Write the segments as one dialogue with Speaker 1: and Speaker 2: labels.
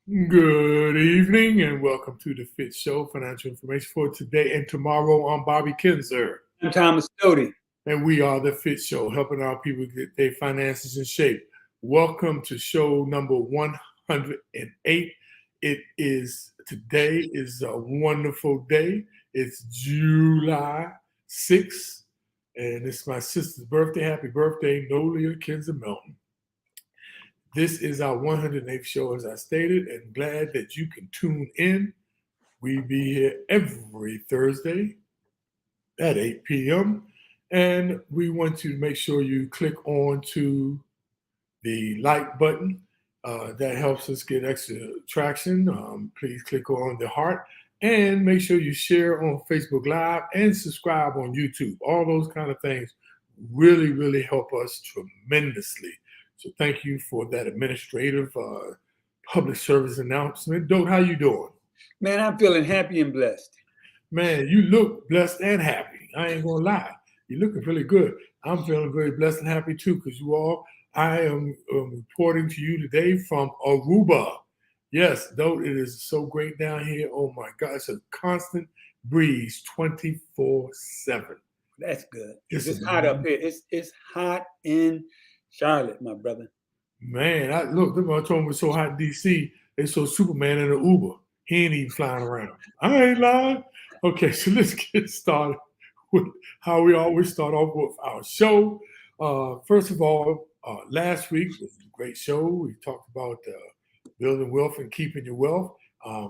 Speaker 1: Good evening and welcome to the FITT Show, financial information for today and tomorrow. I'm Bobby Kinzer,
Speaker 2: I'm Thomas Stody.
Speaker 1: and we are the FITT Show, helping our people get their finances in shape. Welcome to show number 108. Today is a wonderful day. It's July 6th, and it's my sister's birthday. Happy birthday, Nolia Kinzer Melton. This is our 108th show, as I stated, and glad that you can tune in. We be here every Thursday at 8 p.m. And we want you to make sure you click on to the like button. That helps us get extra traction. Please click on the heart and make sure you share on Facebook Live and subscribe on YouTube. All those kind of things really, really help us tremendously. So thank you for that administrative public service announcement. Doug, how you doing?
Speaker 2: Man, I'm feeling happy and blessed.
Speaker 1: Man, you look blessed and happy. I ain't gonna lie. You're looking really good. I'm feeling very blessed and happy too, because I am reporting to you today from Aruba. Yes, though it is so great down here. Oh my God, it's a constant breeze 24/7.
Speaker 2: That's good. It's hot up here. It's hot in Charlotte, my brother.
Speaker 1: Man, look, them told me it's so hot in DC, they saw Superman in an Uber. He ain't even flying around. I ain't lying. Okay, so let's get started with how we always start off with our show. First of all, last week was a great show. We talked about building wealth and keeping your wealth.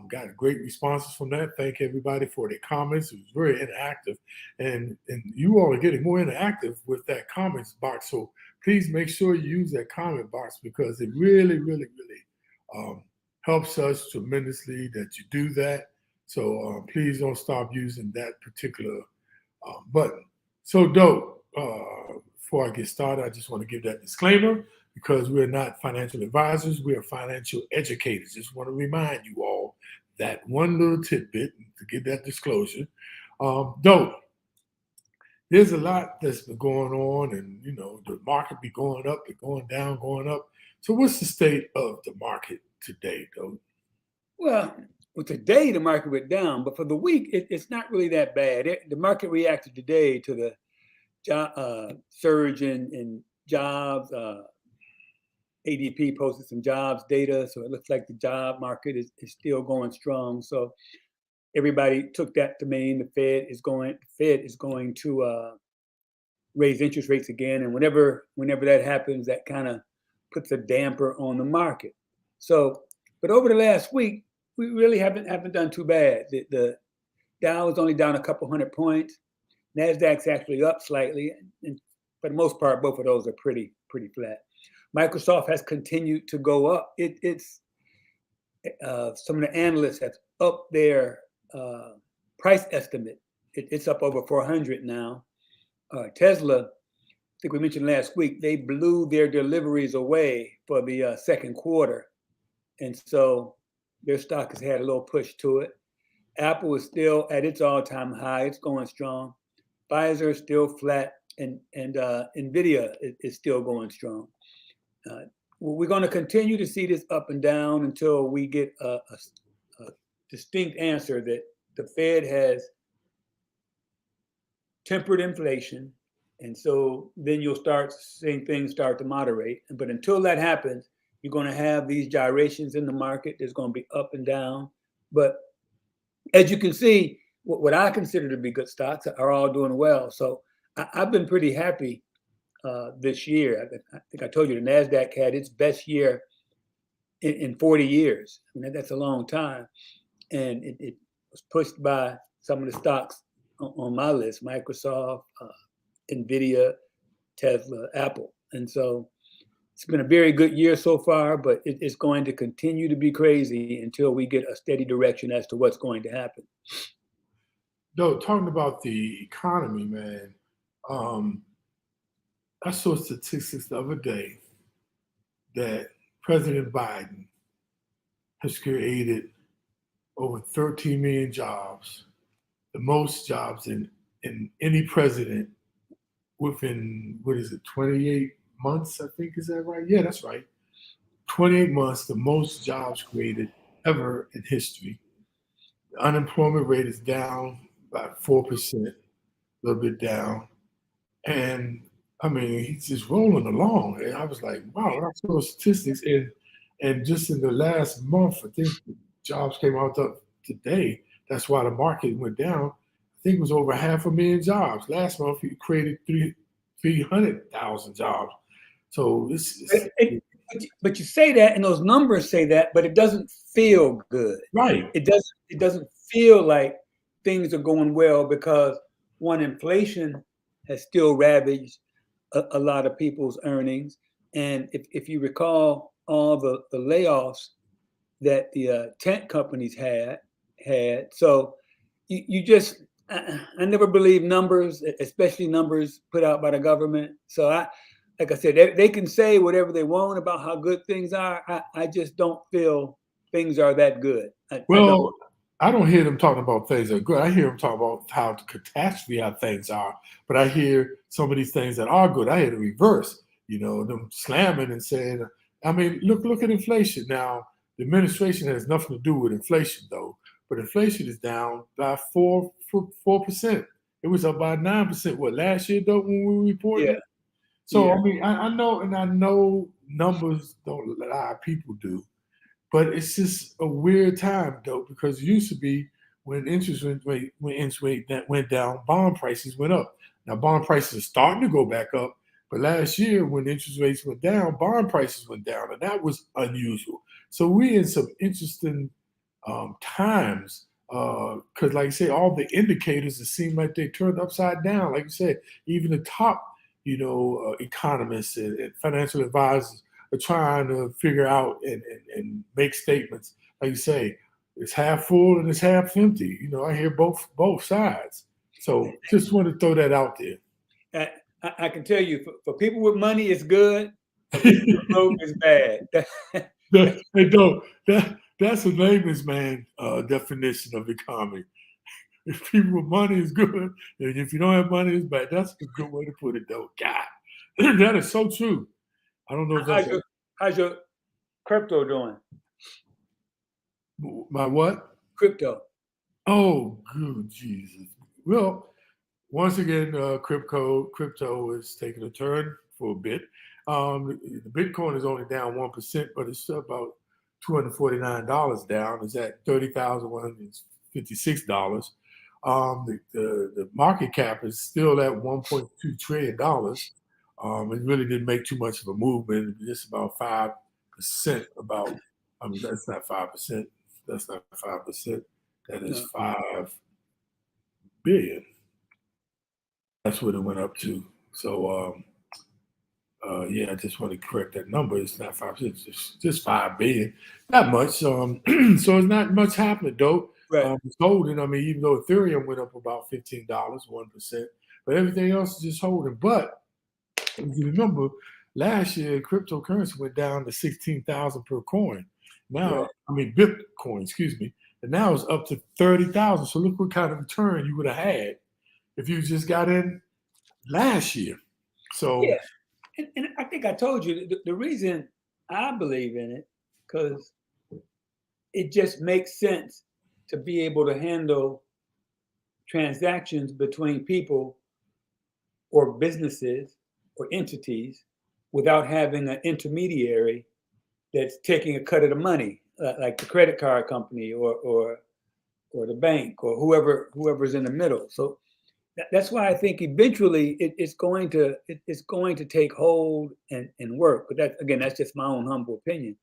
Speaker 1: Got great responses from that. Thank everybody for their comments. It was very interactive, and you all are getting more interactive with that comments box. So please make sure you use that comment box because it really, really, really helps us tremendously that you do that. So please don't stop using that particular button. So, dope. Before I get started, I just want to give that disclaimer because we're not financial advisors, we are financial educators. Just want to remind you all that one little tidbit to get that disclosure. Dope. There's a lot that's been going on, and the market be going up, be going down, going up. So, what's the state of the market today, though?
Speaker 2: Well, today the market went down, but for the week, it's not really that bad. The market reacted today to the surge in jobs. ADP posted some jobs data, so it looks like the job market is still going strong. So everybody took that to mean the Fed is going to raise interest rates again, and whenever that happens, that kind of puts a damper on the market. So, but over the last week, we really haven't done too bad. The Dow is only down a couple hundred points. Nasdaq's actually up slightly, and for the most part, both of those are pretty flat. Microsoft has continued to go up. It's some of the analysts have upped their price estimate. It's up over 400 now. Tesla, I think we mentioned last week, they blew their deliveries away for the second quarter. And so their stock has had a little push to it. Apple is still at its all-time high. It's going strong. Pfizer is still flat, and NVIDIA is still going strong. We're going to continue to see this up and down until we get a distinct answer that the Fed has tempered inflation, and so then you'll start seeing things start to moderate. But until that happens, you're going to have these gyrations in the market. There's going to be up and down. But as you can see, what I consider to be good stocks are all doing well. So I've been pretty happy this year. I think I told you the NASDAQ had its best year in 40 years. I mean, that's a long time. And it was pushed by some of the stocks on my list: Microsoft, NVIDIA, Tesla, Apple. And so it's been a very good year so far, but it's going to continue to be crazy until we get a steady direction as to what's going to happen.
Speaker 1: No, talking about the economy, man. I saw statistics the other day that President Biden has created over 13 million jobs, the most jobs in any president within, 28 months, I think. Is that right? Yeah, that's right. 28 months, the most jobs created ever in history. The unemployment rate is down by 4%, a little bit down. And I mean, he's just rolling along. And I was like, wow, that's those statistics. And just in the last month, I think the jobs came out today. That's why the market went down. I think it was over 500,000 jobs. Last month, he created 300,000 jobs. So
Speaker 2: But you say that, and those numbers say that, but it doesn't feel good.
Speaker 1: right.
Speaker 2: It doesn't feel like things are going well because inflation has still ravaged a lot of people's earnings, and if you recall all the layoffs that the tent companies had, so you just I never believe numbers, especially numbers put out by the government. So like I said, they can say whatever they want about how good things are. I just don't feel things are that good.
Speaker 1: I don't hear them talking about things that are good. I hear them talk about how catastrophe how things are. But I hear some of these things that are good. I hear the reverse. Them slamming and saying, I mean, look at inflation. Now, the administration has nothing to do with inflation, though. But inflation is down by 4%. It was up by 9%. What, last year, though, when we reported it? So,
Speaker 2: Yeah.
Speaker 1: I mean, I know numbers don't lie, people do. But it's just a weird time, though, because it used to be when interest rate that went down, bond prices went up. Now, bond prices are starting to go back up. But last year, when interest rates went down, bond prices went down, and that was unusual. So we're in some interesting times because, like I say, all the indicators it seem like they turned upside down. Like you said, even the top, economists and financial advisors are trying to figure out and make statements. Like you say, it's half full and it's half empty. I hear both sides. So just want to throw that out there.
Speaker 2: I can tell you, for people with money, it's good. For people with broke, it's bad.
Speaker 1: That's a layman's man definition of economy. If people with money is good, and if you don't have money, it's bad. That's a good way to put it, though. God, that is so true. I don't know if that's
Speaker 2: how's your crypto doing?
Speaker 1: My what?
Speaker 2: Crypto.
Speaker 1: Oh, good Jesus. Well, once again, crypto is taking a turn for a bit. The Bitcoin is only down 1%, but it's still about $249 down. It's at $30,156. The market cap is still at $1.2 trillion. It really didn't make too much of a movement. Just about 5%. That's not 5%. That's not 5%. That is 5 billion. That's what it went up to. So, I just want to correct that number. It's not 5%. It's just 5 billion. Not much. So it's not much happening, though.
Speaker 2: Right.
Speaker 1: It's holding. I mean, even though Ethereum went up about $15, 1%, but everything else is just holding. But if you remember, last year cryptocurrency went down to 16,000 per coin. Now, Bitcoin, excuse me, and now it's up to 30,000. So look what kind of return you would have had if you just got in last year. So
Speaker 2: yeah, and I think I told you the reason I believe in it because it just makes sense to be able to handle transactions between people or businesses or entities without having an intermediary that's taking a cut of the money, like the credit card company or the bank or whoever's in the middle. So that's why I think eventually it's going to take hold and work. But that's just my own humble opinion,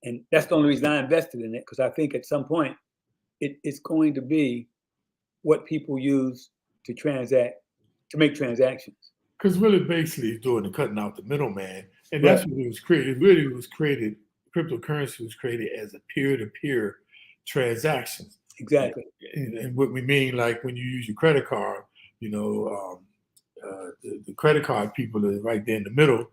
Speaker 2: and that's the only reason I invested in it because I think at some point it's going to be what people use to make transactions.
Speaker 1: Because really, basically, it's doing the cutting out the middleman, and that's what it was created. It really was created. Cryptocurrency was created as a peer-to-peer transaction.
Speaker 2: Exactly.
Speaker 1: And what we mean, like when you use your credit card, the credit card people are right there in the middle,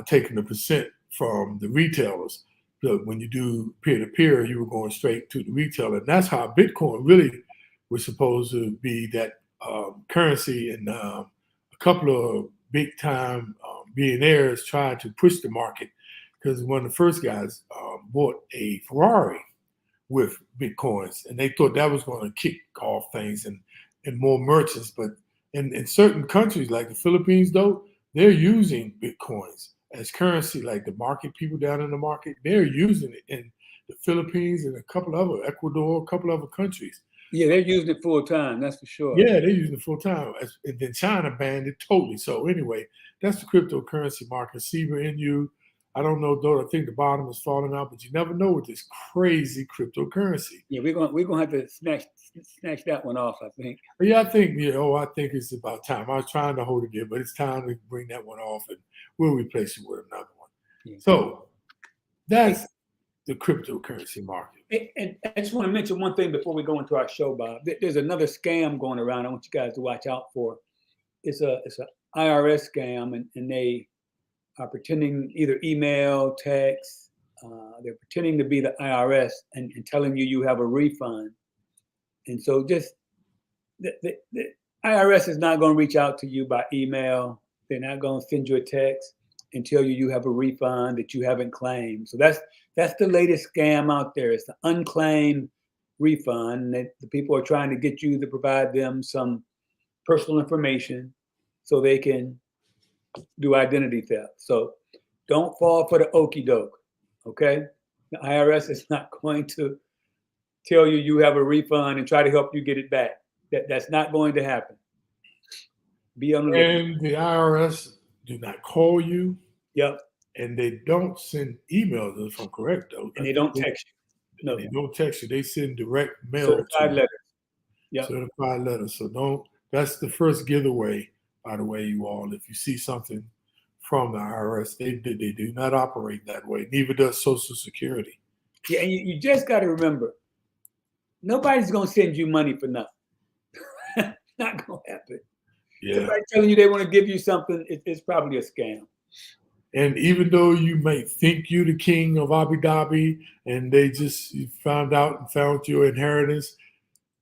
Speaker 1: taking the percent from the retailers. So when you do peer-to-peer, you were going straight to the retailer, and that's how Bitcoin really was supposed to be that currency. And a couple of big-time billionaires tried to push the market because one of the first guys bought a Ferrari. with Bitcoins, and they thought that was going to kick off things and more merchants. But in certain countries like the Philippines, though, they're using Bitcoins as currency. Like the market people down in the market, they're using it in the Philippines and a couple other Ecuador, a couple other countries.
Speaker 2: Yeah, they're using it full time. That's for sure.
Speaker 1: Yeah, they're using it full time. And then China banned it totally. So anyway, that's the cryptocurrency market. SIBA NU. I don't know though. I think the bottom is falling out, but you never know with this crazy cryptocurrency.
Speaker 2: Yeah, we're gonna have to snatch that one off, I think.
Speaker 1: But yeah, I think I think it's about time. I was trying to hold it there, but it's time to bring that one off, and we'll replace it with another one.
Speaker 2: Yeah.
Speaker 1: So that's the cryptocurrency market.
Speaker 2: And I just want to mention one thing before we go into our show, Bob. There's another scam going around. I want you guys to watch out for. It's a IRS scam, and they are pretending either email, text. They're pretending to be the IRS and telling you have a refund. And so just the IRS is not going to reach out to you by email. They're not going to send you a text and tell you have a refund that you haven't claimed. So that's the latest scam out there. It's the unclaimed refund that the people are trying to get you to provide them some personal information so they can do identity theft. So don't fall for the okie doke, okay? The IRS is not going to tell you have a refund and try to help you get it back. That's not going to happen. Be on the lookout.
Speaker 1: And the IRS do not call you.
Speaker 2: Yep.
Speaker 1: And they don't send emails, if I'm correct, though.
Speaker 2: And they don't text you. No.
Speaker 1: They don't text you. They send direct mail.
Speaker 2: Certified letters. Yep.
Speaker 1: Certified letters. So that's the first giveaway, by the way, you all. If you see something from the IRS, they do not operate that way. Neither does Social Security.
Speaker 2: Yeah, and you just got to remember, nobody's going to send you money for nothing. Not going to happen.
Speaker 1: Yeah.
Speaker 2: Somebody telling you they want to give you something, it's probably a scam.
Speaker 1: And even though you may think you the king of Abu Dhabi and they just found out and found your inheritance,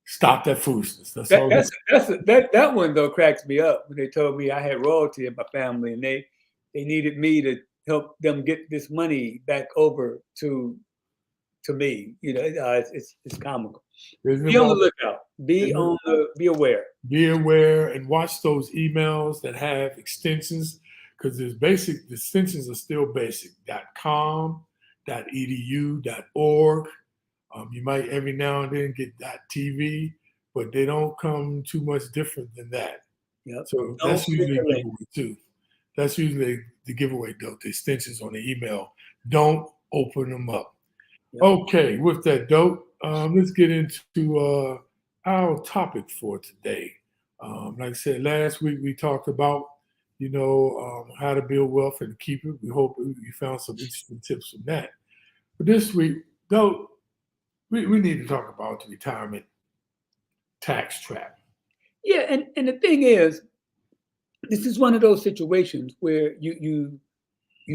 Speaker 1: stop that foolishness.
Speaker 2: That one, though, cracks me up when they told me I had royalty in my family and they needed me to help them get this money back over to me. It's comical. Be on the lookout. Be aware.
Speaker 1: Be aware and watch those emails that have extensions, because there's basic extensions are still basic. .com, .edu, .org. You might every now and then get .tv, but they don't come too much different than that.
Speaker 2: Yep.
Speaker 1: So that's usually a giveaway too. That's usually the giveaway though. The extensions on the email. Don't open them up. Yep. Okay, with that dope, let's get into our topic for today. Like I said, last week we talked about how to build wealth and keep it. We hope you found some interesting tips from that. But this week, though, we need to talk about the retirement tax trap.
Speaker 2: Yeah, and the thing is, this is one of those situations where you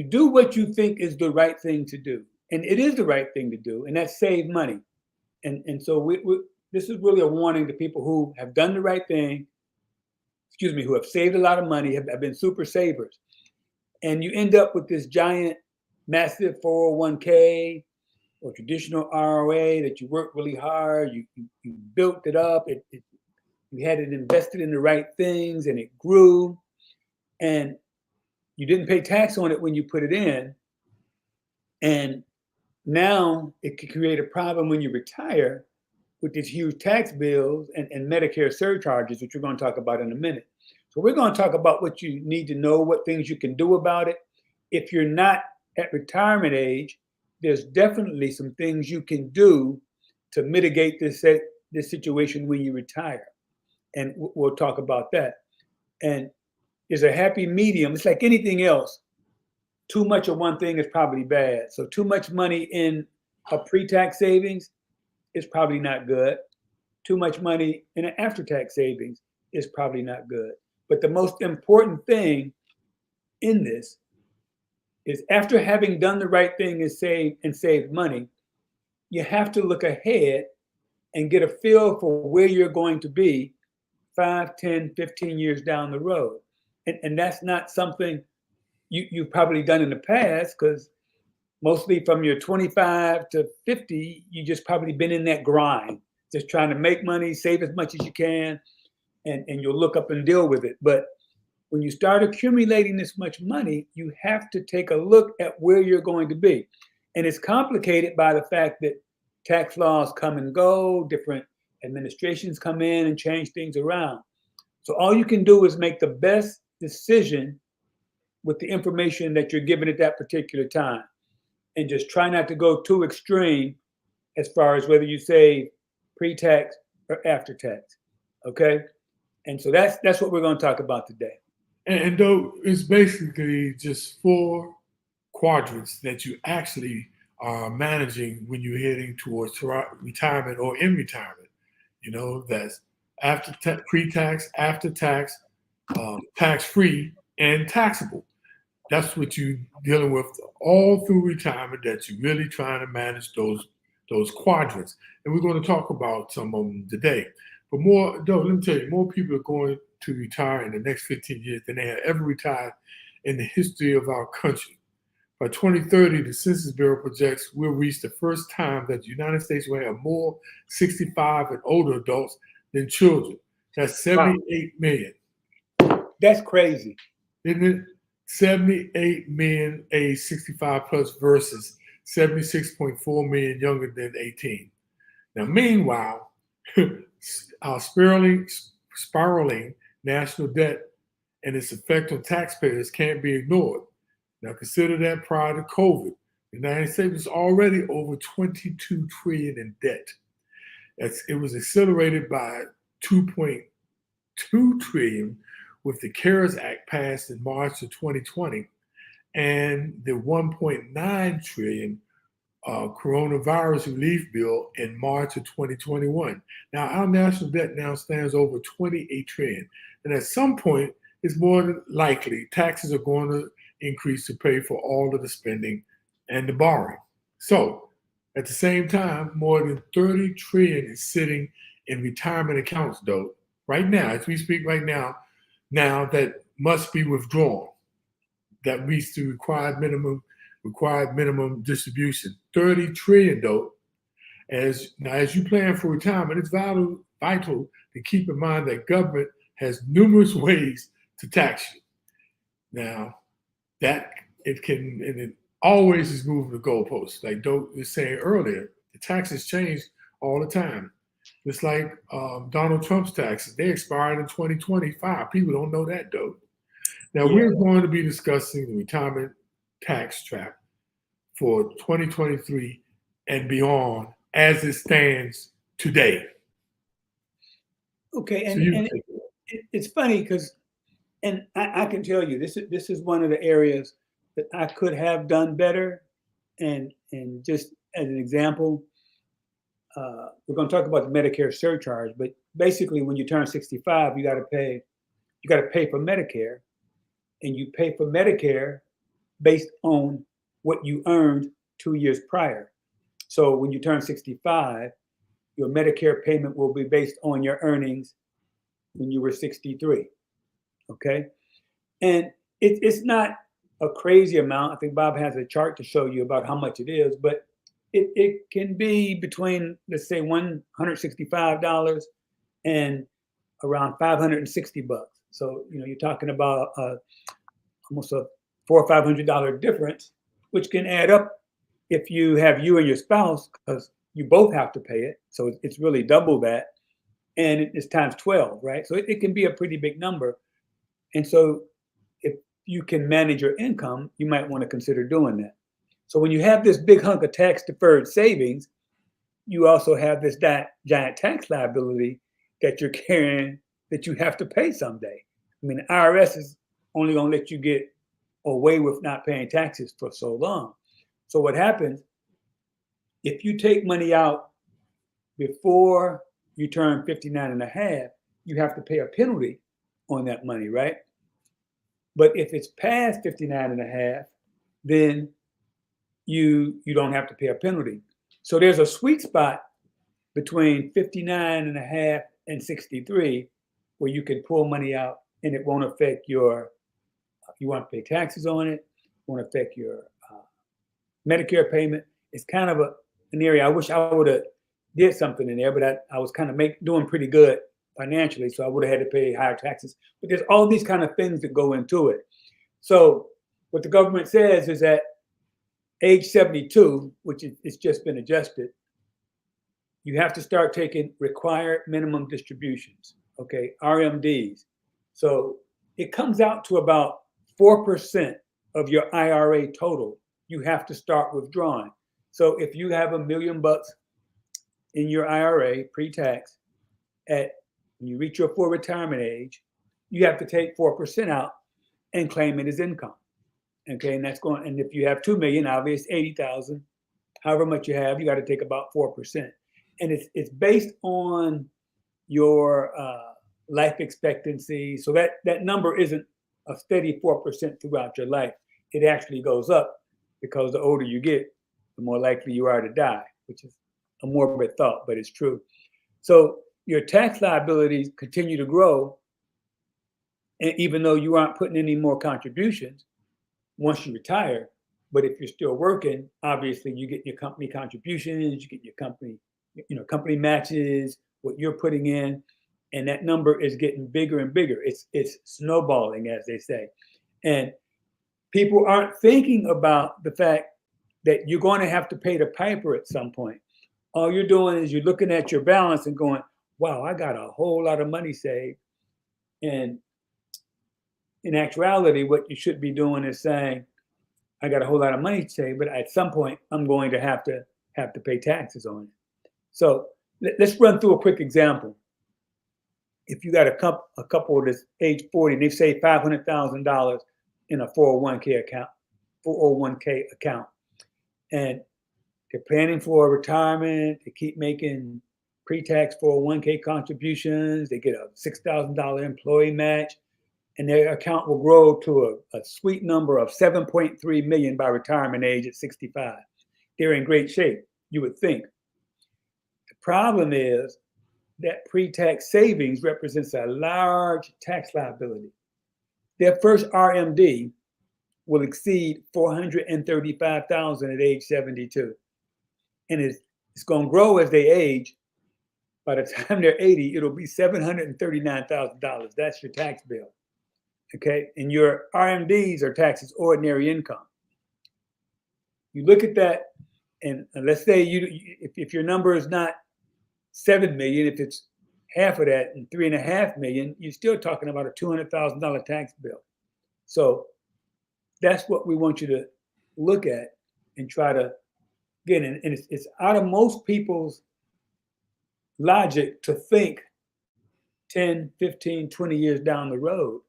Speaker 2: do what you think is the right thing to do, and it is the right thing to do, and that's save money. And so this is really a warning to people who have done the right thing. Who have saved a lot of money, have been super savers. And you end up with this giant, massive 401k or traditional ROA that you worked really hard, you built it up, you had it invested in the right things and it grew, and you didn't pay tax on it when you put it in. And now it could create a problem when you retire with these huge tax bills and Medicare surcharges, which we're going to talk about in a minute. So we're going to talk about what you need to know, what things you can do about it. If you're not at retirement age, there's definitely some things you can do to mitigate this situation when you retire. And we'll talk about that. And there's a happy medium. It's like anything else. Too much of one thing is probably bad. So too much money in a pre-tax savings is probably not good. Too much money in an after-tax savings is probably not good. But the most important thing in this is, after having done the right thing and saved money, you have to look ahead and get a feel for where you're going to be 5, 10, 15 years down the road. And that's not something you've probably done in the past, because mostly from your 25 to 50, you just probably been in that grind, just trying to make money, save as much as you can, and you'll look up and deal with it. But when you start accumulating this much money, you have to take a look at where you're going to be. And it's complicated by the fact that tax laws come and go, different administrations come in and change things around. So all you can do is make the best decision with the information that you're given at that particular time. And just try not to go too extreme as far as whether you save pre-tax or after tax. Okay? And so that's what we're going to talk about today.
Speaker 1: And though it's basically just 4 quadrants that you actually are managing when you're heading towards retirement or in retirement. You know, that's pre-tax, after tax, tax-free, and taxable. That's what you're dealing with all through retirement, that you're really trying to manage those quadrants. And we're going to talk about some of them today. But let me tell you, more people are going to retire in the next 15 years than they have ever retired in the history of our country. By 2030, the Census Bureau projects we'll reach the first time that the United States will have more 65 and older adults than children. That's 78 million.
Speaker 2: That's crazy.
Speaker 1: Isn't it? 78 million age 65 plus versus 76.4 million younger than 18. Now, meanwhile, our spiraling national debt and its effect on taxpayers can't be ignored. Now, consider that prior to COVID, the United States was already over 22 trillion in debt. It was accelerated by 2.2 trillion with the CARES Act passed in March of 2020 and the 1.9 trillion coronavirus relief bill in March of 2021. Now, our national debt now stands over 28 trillion. And at some point, it's more than likely taxes are going to increase to pay for all of the spending and the borrowing. So, at the same time, more than 30 trillion is sitting in retirement accounts, though, right now, as we speak right now, that must be withdrawn, that meets the required minimum distribution. 30 trillion, though. As you plan for retirement, it's vital to keep in mind that government has numerous ways to tax you. Now, that it always is moving the goalposts. Like Doe was saying earlier, the taxes change all the time. Just like Donald Trump's taxes, they expired in 2025. People don't know that, though. Now, we're going to be discussing the retirement tax trap for 2023 and beyond as it stands today.
Speaker 2: Okay, and it's funny because, and I can tell you, this is one of the areas that I could have done better. And just as an example, we're going to talk about the Medicare surcharge, but basically, when you turn 65, you got to pay for Medicare, and you pay for Medicare based on what you earned 2 years prior. So when you turn 65, your Medicare payment will be based on your earnings when you were 63. Okay, and it's not a crazy amount. I think Bob has a chart to show you about how much it is, but it can be between, let's say, $165 and around $560. So you're talking about almost a $400 or $500 difference, which can add up if you have you and your spouse, because you both have to pay it. So it's really double that, and it's times 12, right? So it can be a pretty big number. And so if you can manage your income, you might want to consider doing that. So when you have this big hunk of tax deferred savings, you also have this giant tax liability that you're carrying that you have to pay someday. I mean, the IRS is only going to let you get away with not paying taxes for so long. So what happens, if you take money out before you turn 59 and a half, you have to pay a penalty on that money, right? But if it's past 59 and a half, then you don't have to pay a penalty. So there's a sweet spot between 59 and a half and 63 where you can pull money out and it won't affect you won't pay taxes on it, won't affect your Medicare payment is kind of an area I wish I would have did something in there, but I was kind of doing pretty good financially, so I would have had to pay higher taxes. But there's all these kind of things that go into it. So what the government says is that age 72, which it's just been adjusted, you have to start taking required minimum distributions, okay, RMDs. So it comes out to about 4% of your IRA total you have to start withdrawing. So if you have $1 million in your IRA pre-tax, when you reach your full retirement age, you have to take 4% out and claim it as income. Okay, and that's going. And if you have 2 million, obviously 80,000, however much you have, you got to take about 4%. And it's based on your life expectancy. So that number isn't a steady 4% throughout your life. It actually goes up because the older you get, the more likely you are to die, which is a morbid thought, but it's true. So your tax liabilities continue to grow, and even though you aren't putting any more contributions once you retire. But if you're still working, obviously you get your company contributions, you get your company matches, what you're putting in, and that number is getting bigger and bigger. It's snowballing, as they say. And people aren't thinking about the fact that you're going to have to pay the piper at some point. All you're doing is you're looking at your balance and going, wow, I got a whole lot of money saved. And in actuality, what you should be doing is saying, I got a whole lot of money saved, but at some point I'm going to have to pay taxes on it. So let's run through a quick example. If you got a couple that's age 40 and they save $500,000 in a 401k account, and they're planning for retirement, they keep making pre-tax 401k contributions, they get a $6,000 employee match, and their account will grow to a sweet number of 7.3 million by retirement age at 65. They're in great shape, you would think. The problem is that pre-tax savings represents a large tax liability. Their first RMD will exceed $435,000 at age 72. And it's going to grow as they age. By the time they're 80, it'll be $739,000. That's your tax bill. Okay, and your RMDs are taxed as ordinary income. You look at that, and let's say if your number is not 7 million, if it's half of that and 3.5 million, you're still talking about a $200,000 tax bill. So that's what we want you to look at and try to get in. And it's out of most people's logic to think 10, 15, 20 years down the road.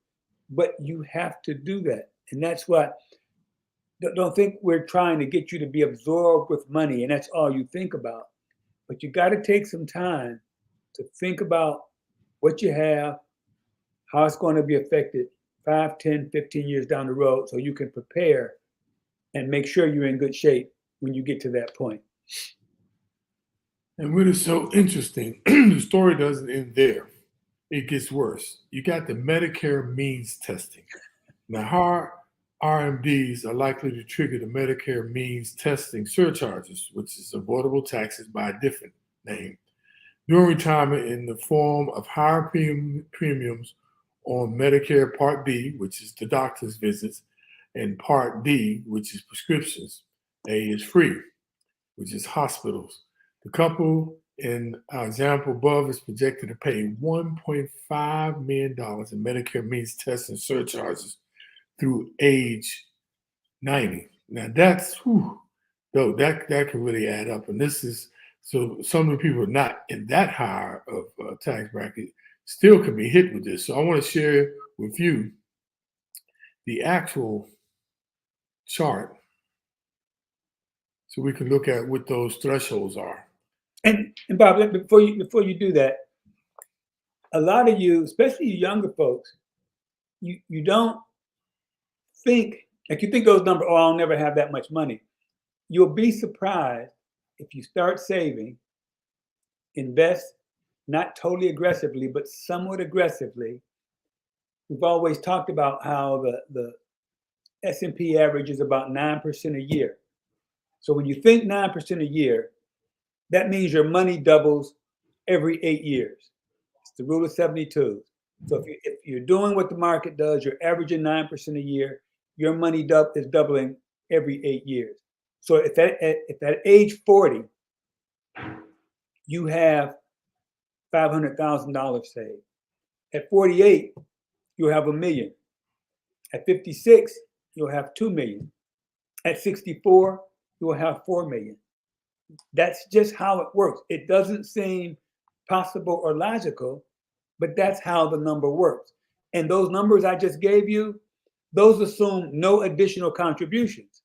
Speaker 2: But you have to do that. And that's why, don't think we're trying to get you to be absorbed with money and that's all you think about. But you got to take some time to think about what you have, how it's going to be affected 5, 10, 15 years down the road so you can prepare and make sure you're in good shape when you get to that point.
Speaker 1: And what is so interesting, the story doesn't end there. It gets worse. You got the Medicare means testing. Now, how RMDs are likely to trigger the Medicare means testing surcharges, which is avoidable taxes by a different name, during retirement in the form of higher premiums on Medicare Part B, which is the doctor's visits, and Part D, which is prescriptions. A is free, which is hospitals. The couple in our example above is projected to pay $1.5 million in Medicare means tests and surcharges through age 90. Now that's, that can really add up. And this is, so some of the people are not in that high of tax bracket still can be hit with this. So I want to share with you the actual chart so we can look at what those thresholds are.
Speaker 2: And Bob, before you do that, a lot of you, especially you younger folks, you don't think, like you think those numbers, oh, I'll never have that much money. You'll be surprised if you start saving, invest, not totally aggressively, but somewhat aggressively. We've always talked about how the S&P average is about 9% a year. So when you think 9% a year, that means your money doubles every 8 years. It's the rule of 72. So if you're doing what the market does, you're averaging 9% a year, your money is doubling every 8 years. So if at age 40, you have $500,000 saved. At 48, you'll have $1 million. At 56, you'll have $2 million. At 64, you'll have $4 million. That's just how it works. It doesn't seem possible or logical, but that's how the number works. And those numbers I just gave you, those assume no additional contributions,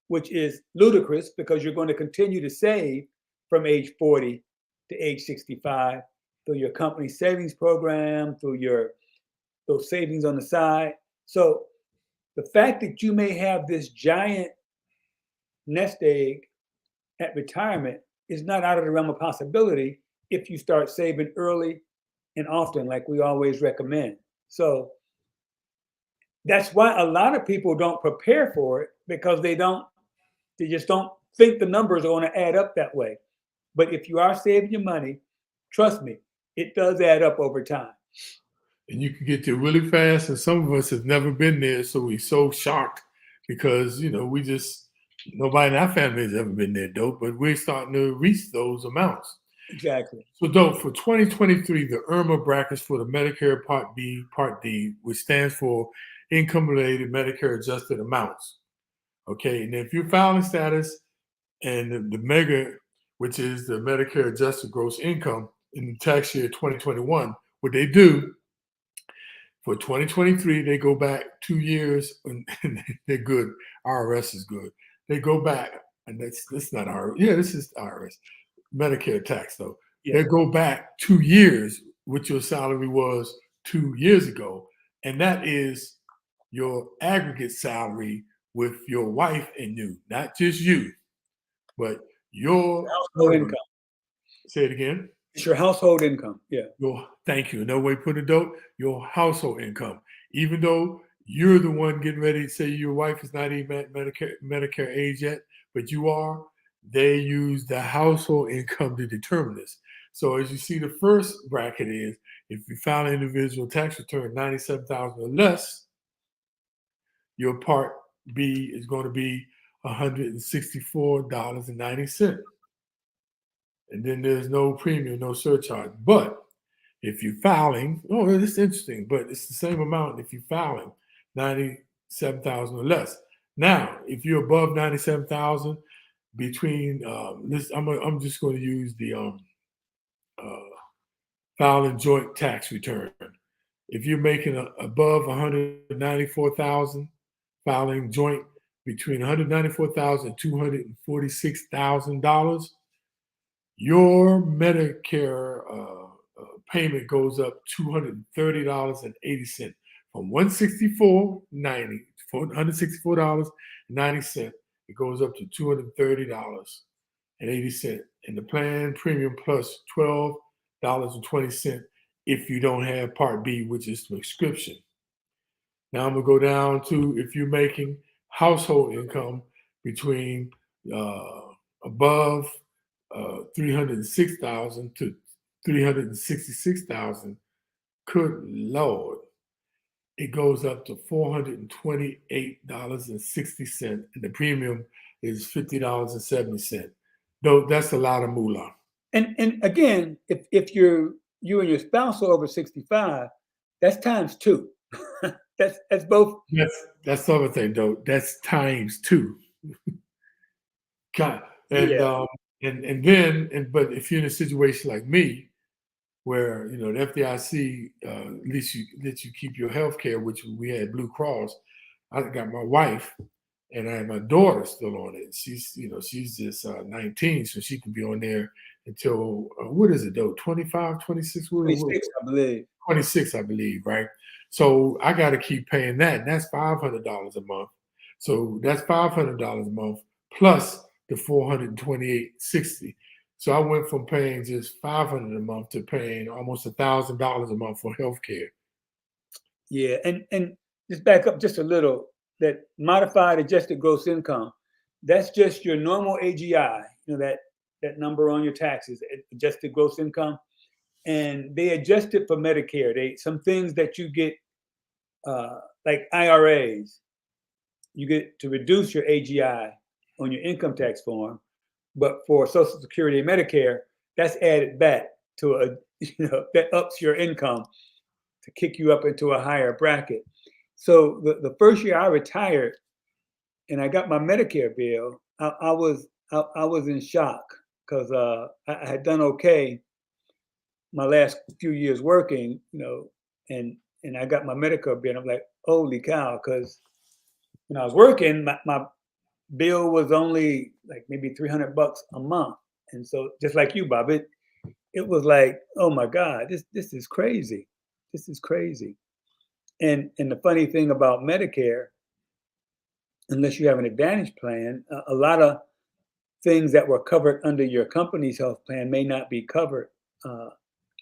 Speaker 2: which is ludicrous because you're going to continue to save from age 40 to age 65 through your company savings program, through those savings on the side. So the fact that you may have this giant nest egg at retirement is not out of the realm of possibility if you start saving early and often, like we always recommend. So that's why a lot of people don't prepare for it, because they just don't think the numbers are going to add up that way. But if you are saving your money, trust me, it does add up over time.
Speaker 1: And you can get there really fast. And some of us have never been there. So we're so shocked because, nobody in our family has ever been there, Dope, but we're starting to reach those amounts.
Speaker 2: Exactly.
Speaker 1: So, Dope, for 2023, the IRMA brackets for the Medicare Part B, Part D, which stands for Income-Related Medicare Adjusted Amounts. Okay, and if you're filing status and the MEGA, which is the Medicare Adjusted Gross Income in the tax year 2021, what they do for 2023, they go back 2 years, and they're good. IRS is good. They go back, and that's not IRS. Yeah, this is IRS. Medicare tax, though.
Speaker 2: Yeah.
Speaker 1: They go back 2 years, what your salary was 2 years ago. And that is your aggregate salary with your wife and you, not just you, but your
Speaker 2: household income.
Speaker 1: Say it again.
Speaker 2: It's your household income. Yeah.
Speaker 1: Thank you. Another way to put it, Dope, your household income. Even though you're the one getting ready to say your wife is not even at Medicare age yet, but you are, they use the household income to determine this. So as you see, the first bracket is if you file an individual tax return $97,000 or less, your Part B is going to be $164.90. And then there's no premium, no surcharge. But if you're filing, this is interesting, but it's the same amount if you're filing 97,000 or less. Now, if you're above 97,000, between this, I'm just going to use the filing joint tax return. If you're making above 194,000, filing joint between 194,000 and $246,000, your Medicare payment goes up $230.80 from $164.90. It goes up to $230.80, and the plan premium plus $12.20 if you don't have Part B, which is prescription. Now I'm gonna go down to if you're making household income between above 306,000 to 366,000. Good Lord, it goes up to $428.60, and the premium is $50.70. Though that's a lot of moolah.
Speaker 2: And again, if you and your spouse are over 65, that's times 2. that's both.
Speaker 1: That's the other thing, though. That's times 2. God, and
Speaker 2: Yeah.
Speaker 1: But if you're in a situation like me, where the FDIC lets you keep your health care, which we had Blue Cross. I got my wife and I have my daughter still on it. She's just 19, so she can be on there until what is it though? 25, 26?
Speaker 2: 26, I believe.
Speaker 1: 26, I believe, right? So I got to keep paying that, and that's $500 a month. So that's $500 a month plus the $428.60. So I went from paying just $500 a month to paying almost $1,000 a month for healthcare.
Speaker 2: Yeah, and just back up just a little. That modified adjusted gross income, that's just your normal AGI, that number on your taxes, adjusted gross income. And they adjust it for Medicare. Some things that you get, like IRAs, you get to reduce your AGI on your income tax form, but for Social Security and Medicare, that's added back to that ups your income to kick you up into a higher bracket. So the first year I retired and I got my Medicare bill, I was in shock because I had done okay my last few years working, and I got my Medicare bill. And I'm like, holy cow! Because when I was working, my bill was only like maybe $300 a month, and so just like you, Bob, it was like, oh my God, this is crazy. This is crazy. And the funny thing about Medicare, unless you have an Advantage plan, a lot of things that were covered under your company's health plan may not be covered.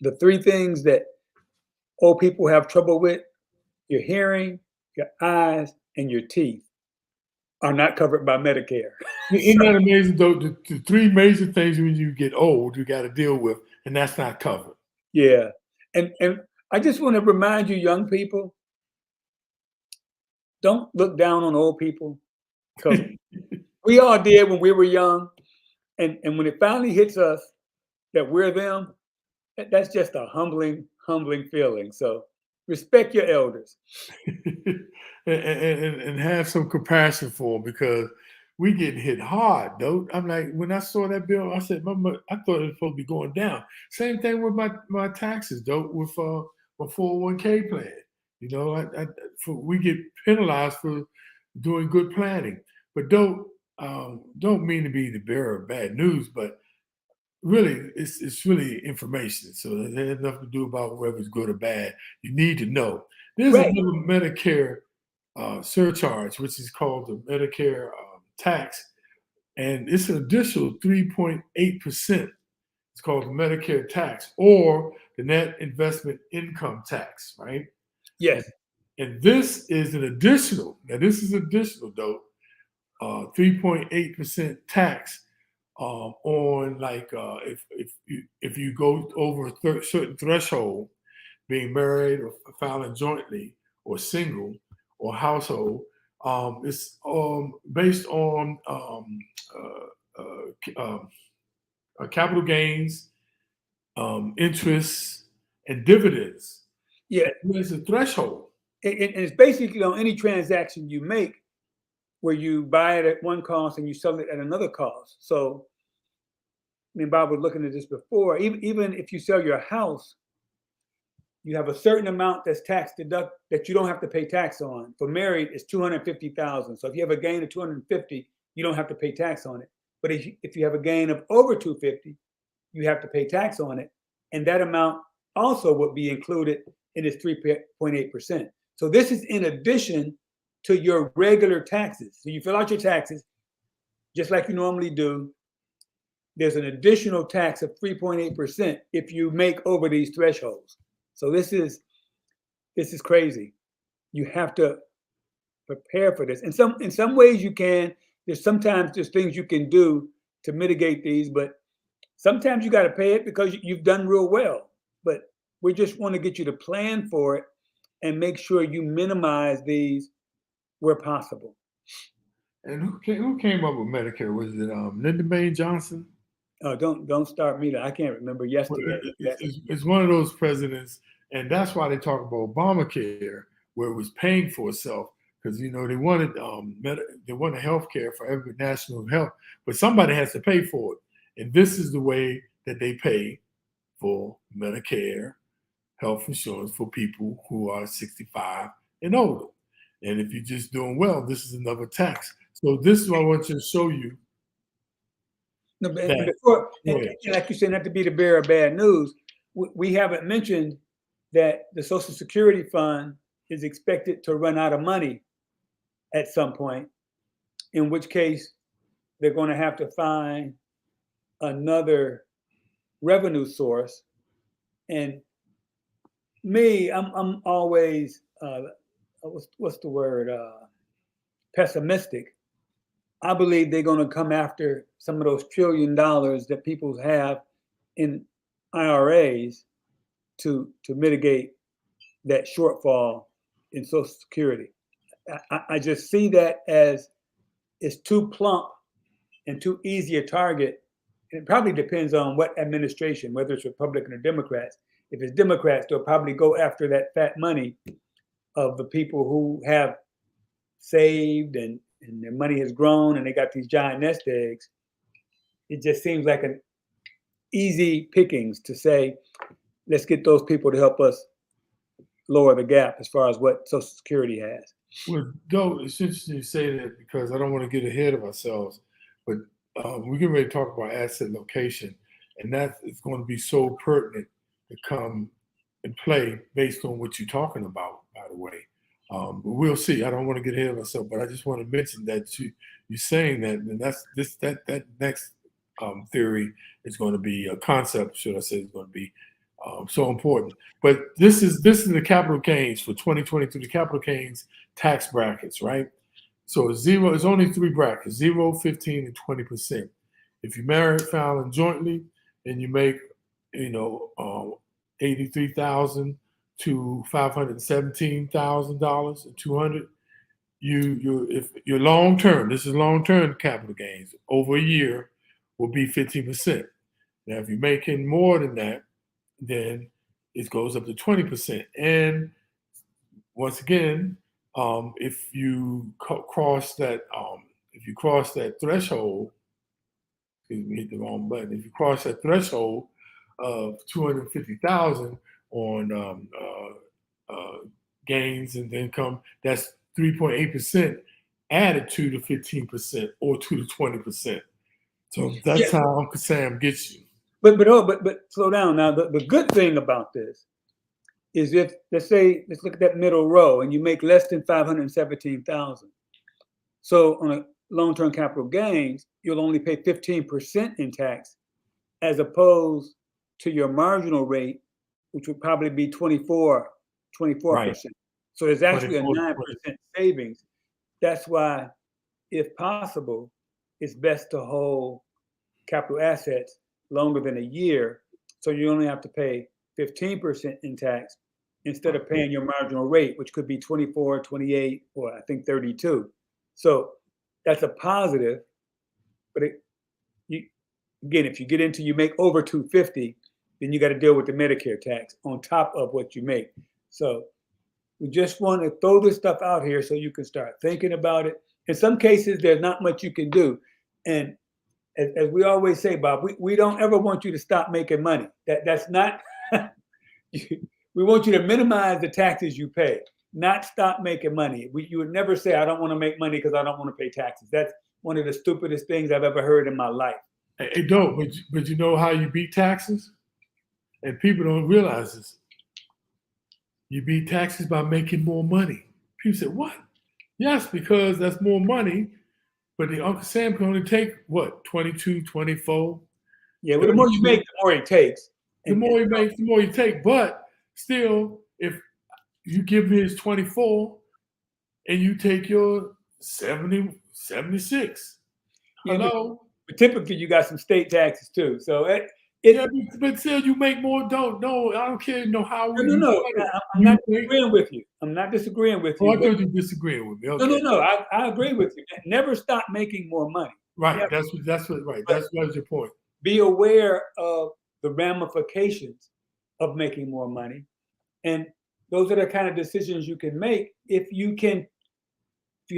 Speaker 2: The three things that old people have trouble with: your hearing, your eyes, and your teeth are not covered by Medicare.
Speaker 1: Isn't that amazing, though? The three major things when you get old, you got to deal with, and that's not covered.
Speaker 2: Yeah. And I just want to remind you, young people, don't look down on old people, because we all did when we were young. And when it finally hits us that we're them, that's just a humbling feeling. So respect your elders.
Speaker 1: and have some compassion for them, because we getting hit hard, though. I'm like, when I saw that bill, I said, Mama, I thought it was supposed to be going down. Same thing with my taxes, though, with my 401k plan. We get penalized for doing good planning. But don't mean to be the bearer of bad news, but really, it's really information. So it has nothing to do about whether it's good or bad. You need to know. There's
Speaker 2: Right.
Speaker 1: another Medicare surcharge, which is called the Medicare tax, and it's an additional 3.8%. It's called the Medicare tax, or the net investment income tax, right?
Speaker 2: Yes.
Speaker 1: And this is an additional. Now, this is additional, though. 3.8% tax on, like, if you go over a certain threshold, being married or filing jointly or single or household. It's based on capital gains, interest, and dividends.
Speaker 2: Yeah.
Speaker 1: And there's a threshold.
Speaker 2: And it's basically on any transaction you make where you buy it at one cost and you sell it at another cost. So, I mean, Bob was looking at this before. Even if you sell your house, you have a certain amount that's tax deduct that you don't have to pay tax on. For married, it's $250,000. So if you have a gain of 250, you don't have to pay tax on it. But if you have a gain of over 250, you have to pay tax on it, and that amount also would be included in this 3.8%. So this is in addition to your regular taxes. So you fill out your taxes just like you normally do. There's an additional tax of 3.8% if you make over these thresholds. So this is crazy. You have to prepare for this. In some ways you can. There's things you can do to mitigate these, but sometimes you got to pay it because you've done real well. But we just want to get you to plan for it and make sure you minimize these where possible.
Speaker 1: And who came up with Medicare? Was it Lyndon Baines Johnson?
Speaker 2: Oh, don't start me. I can't remember yesterday.
Speaker 1: It's one of those presidents, and that's why they talk about Obamacare, where it was paying for itself, because they wanted health care for every national health, but somebody has to pay for it, and this is the way that they pay for Medicare health insurance for people who are 65 and older. And if you're just doing well, this is another tax. So this is what I want to show you.
Speaker 2: No, and before, and like you said, not to be the bearer of bad news, we haven't mentioned that the Social Security fund is expected to run out of money at some point, in which case they're going to have to find another revenue source. And me, I'm always what's the word, pessimistic I believe they're going to come after some of those $1 trillion that people have in IRAs to mitigate that shortfall in Social Security. I just see that as it's too plump and too easy a target. And it probably depends on what administration, whether it's Republican or Democrats. If it's Democrats, they'll probably go after that fat money of the people who have saved and their money has grown and they got these giant nest eggs. It just seems like an easy pickings to say, let's get those people to help us lower the gap as far as what Social Security has.
Speaker 1: Well, Joe, it's interesting you say that because I don't want to get ahead of ourselves, but we're getting ready to talk about asset location, and that is going to be so pertinent to come and play based on what you're talking about, by the way. But we'll see. I don't want to get ahead of myself, but I just want to mention that you're saying that, and that next theory is going to be a concept, should I say, is going to be so important. But this is the capital gains for 2022, the capital gains tax brackets, right? So it's only 3 brackets, 0, 15, and 20%. If you married, filing jointly, and you make, $83,000 to $517,000 and $200, if you're long term, this is long term capital gains over a year, will be 15%. Now, if you're making more than that, then it goes up to 20%. And once again, if you cross that threshold, excuse me, hit the wrong button. If you cross that threshold of 250,000 on gains and income, that's 3.8% added to the 15% or to the 20%. So that's how Uncle Sam gets you.
Speaker 2: But slow down now. The good thing about this is if let's look at that middle row and you make less than 517,000. So on a long-term capital gains, you'll only pay 15% in tax, as opposed to your marginal rate, which would probably be 24%. Right. So there's actually a 9% savings. That's why, if possible, it's best to hold capital assets longer than a year, so you only have to pay 15% in tax instead of paying your marginal rate, which could be 24, 28, or I think 32. So that's a positive. But again, if you get into you make over 250, then you got to deal with the Medicare tax on top of what you make. So we just want to throw this stuff out here so you can start thinking about it. In some cases, there's not much you can do. And as we always say, Bob, we don't ever want you to stop making money. That's not, we want you to minimize the taxes you pay, not stop making money. You would never say, I don't want to make money because I don't want to pay taxes. That's one of the stupidest things I've ever heard in my life.
Speaker 1: It don't, but you know how you beat taxes? And people don't realize this. You beat taxes by making more money. People say, what? Yes, because that's more money. But the Uncle Sam can only take, what, 22, 24?
Speaker 2: Yeah, well, the more you make, the more he takes.
Speaker 1: The more he makes, the more you take. But still, if you give me his 24 and you take your 70, 76, hello?
Speaker 2: But typically, you got some state taxes, too. So
Speaker 1: but still, you make more. No, I don't care. How we.
Speaker 2: No. I'm not disagreeing with you. I'm not disagreeing with you.
Speaker 1: Oh, I thought you disagreeing with me. Okay.
Speaker 2: No. I agree with you. Never stop making more money.
Speaker 1: Right. Never. That's what. Right. That's your point.
Speaker 2: Be aware of the ramifications of making more money, and those are the kind of decisions you can make if you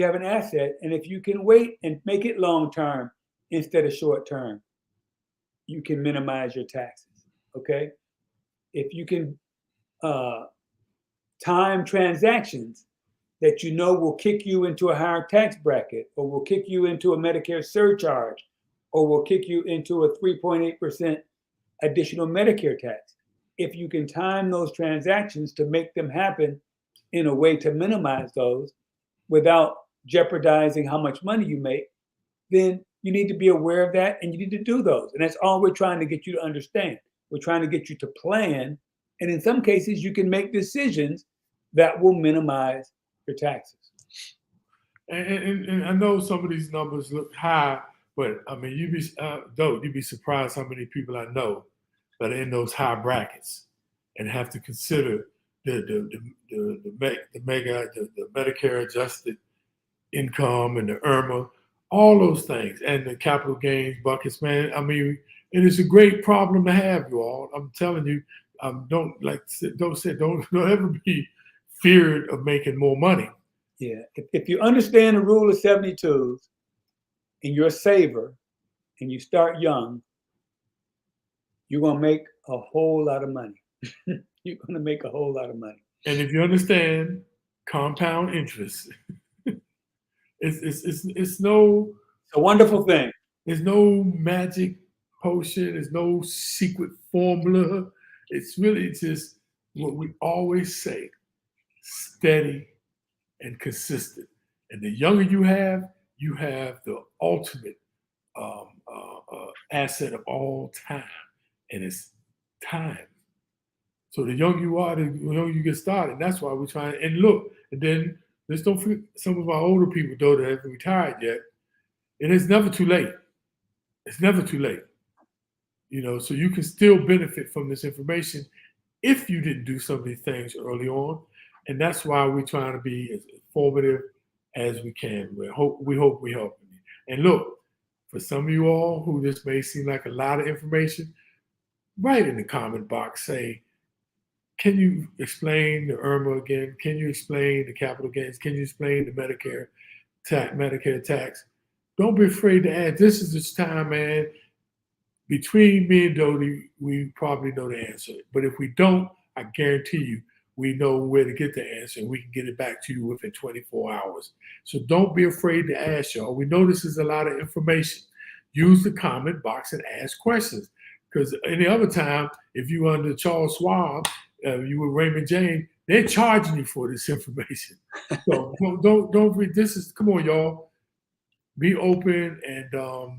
Speaker 2: have an asset, and if you can wait and make it long term instead of short term. You can minimize your taxes, okay? If you can time transactions that you know will kick you into a higher tax bracket, or will kick you into a Medicare surcharge, or will kick you into a 3.8% additional Medicare tax. If you can time those transactions to make them happen in a way to minimize those without jeopardizing how much money you make, then you need to be aware of that, and you need to do those. And that's all we're trying to get you to understand. We're trying to get you to plan. And in some cases, you can make decisions that will minimize your taxes.
Speaker 1: And I know some of these numbers look high, but I mean, you'd be surprised how many people I know that are in those high brackets and have to consider the Medicare adjusted income and the IRMA, all those things, and the capital gains buckets. Man, I mean, it is a great problem to have, you all. I'm telling you, don't ever be feared of making more money.
Speaker 2: Yeah. If you understand the rule of 72s and you're a saver and you start young, you're going to make a whole lot of money. You're going to make a whole lot of money.
Speaker 1: And if you understand compound interest, it's
Speaker 2: a wonderful thing.
Speaker 1: There's no magic potion. There's no secret formula. It's really just what we always say: steady and consistent. And the younger you have the ultimate asset of all time, and it's time. So the younger you are, the younger you get started. And that's why we're trying. And look, and then let's don't forget some of our older people, though, that haven't retired yet. It is never too late. It's never too late. So you can still benefit from this information if you didn't do some of these things early on. And that's why we're trying to be as informative as we can. We hope we're helping you. And look, for some of you all who this may seem like a lot of information, write in the comment box, say, can you explain the IRMA again? Can you explain the capital gains? Can you explain the Medicare tax? Don't be afraid to ask. This is the time, man. Between me and Dodie, we probably know the answer. But if we don't, I guarantee you, we know where to get the answer, and we can get it back to you within 24 hours. So don't be afraid to ask, y'all. We know this is a lot of information. Use the comment box and ask questions. Because any other time, if you under Charles Schwab, you were Raymond James, they're charging you for this information. So don't read. Come on, y'all. Be open and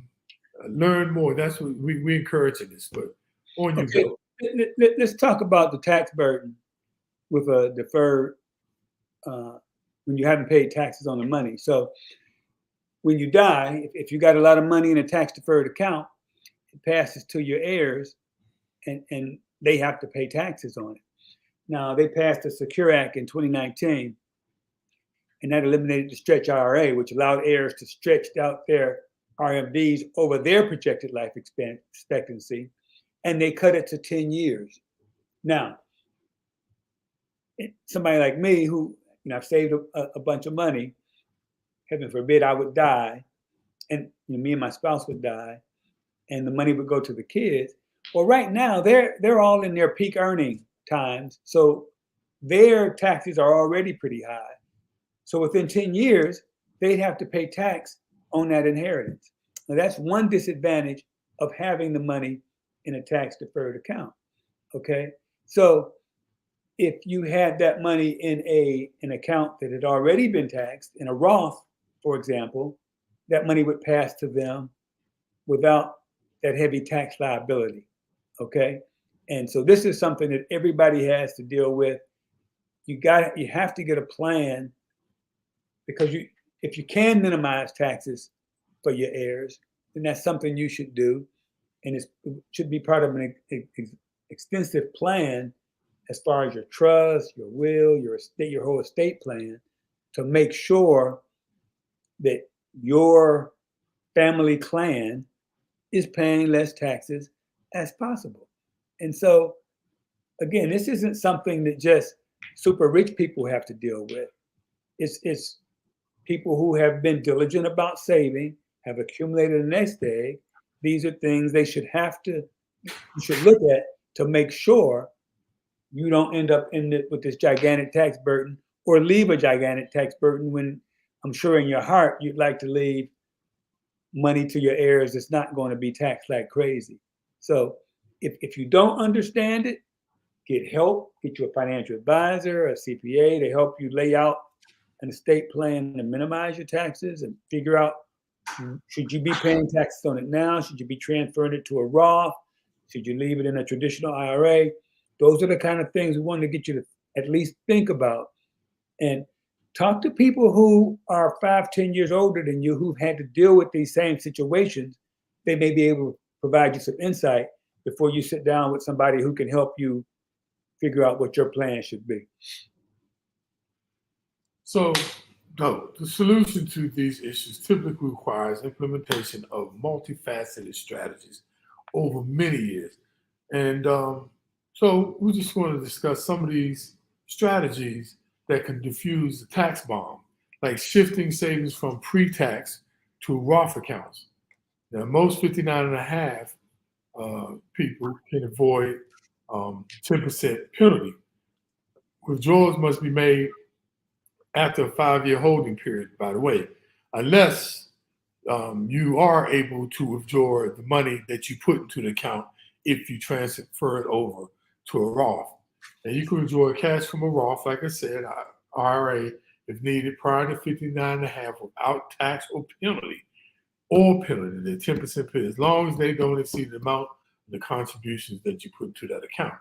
Speaker 1: learn more. That's what we encouraging this. But on you go.
Speaker 2: Let's talk about the tax burden with a deferred when you haven't paid taxes on the money. So when you die, if you got a lot of money in a tax deferred account, it passes to your heirs, and they have to pay taxes on it. Now, they passed the Secure Act in 2019, and that eliminated the stretch IRA, which allowed heirs to stretch out their RMDs over their projected life expectancy, and they cut it to 10 years. Now, somebody like me who, I've saved a bunch of money, heaven forbid I would die, and me and my spouse would die, and the money would go to the kids. Well, right now, they're all in their peak earning times, so their taxes are already pretty high. So within 10 years, they'd have to pay tax on that inheritance. Now, that's one disadvantage of having the money in a tax deferred account. Okay, so if you had that money in an account that had already been taxed, in a Roth, for example, that money would pass to them without that heavy tax liability. Okay, and so this is something that everybody has to deal with. You have to get a plan, because if you can minimize taxes for your heirs, then that's something you should do, and it should be part of an extensive plan as far as your trust, your will, your estate, your whole estate plan, to make sure that your family clan is paying less taxes as possible. And so, again, this isn't something that just super rich people have to deal with. It's people who have been diligent about saving, have accumulated a nest egg. These are things you should look at to make sure you don't end up with this gigantic tax burden, or leave a gigantic tax burden when I'm sure in your heart you'd like to leave money to your heirs that's not going to be taxed like crazy. So if you don't understand it, get help. Get you a financial advisor, a CPA, to help you lay out an estate plan to minimize your taxes and figure out, should you be paying taxes on it now? Should you be transferring it to a Roth? Should you leave it in a traditional IRA? Those are the kind of things we want to get you to at least think about. And talk to people who are 5, 10 years older than you, who've had to deal with these same situations. They may be able to provide you some insight before you sit down with somebody who can help you figure out what your plan should be.
Speaker 1: So, the solution to these issues typically requires implementation of multifaceted strategies over many years. And so we just want to discuss some of these strategies that can diffuse the tax bomb, like shifting savings from pre-tax to Roth accounts. Now, most 59 and a half people can avoid 10% penalty. Withdrawals must be made after a 5-year holding period, by the way, unless you are able to withdraw the money that you put into the account if you transfer it over to a Roth. Now, you can withdraw cash from a Roth, like I said, IRA, if needed prior to 59 and a half without tax or penalty, the 10% penalty, as long as they don't exceed the amount of the contributions that you put into that account.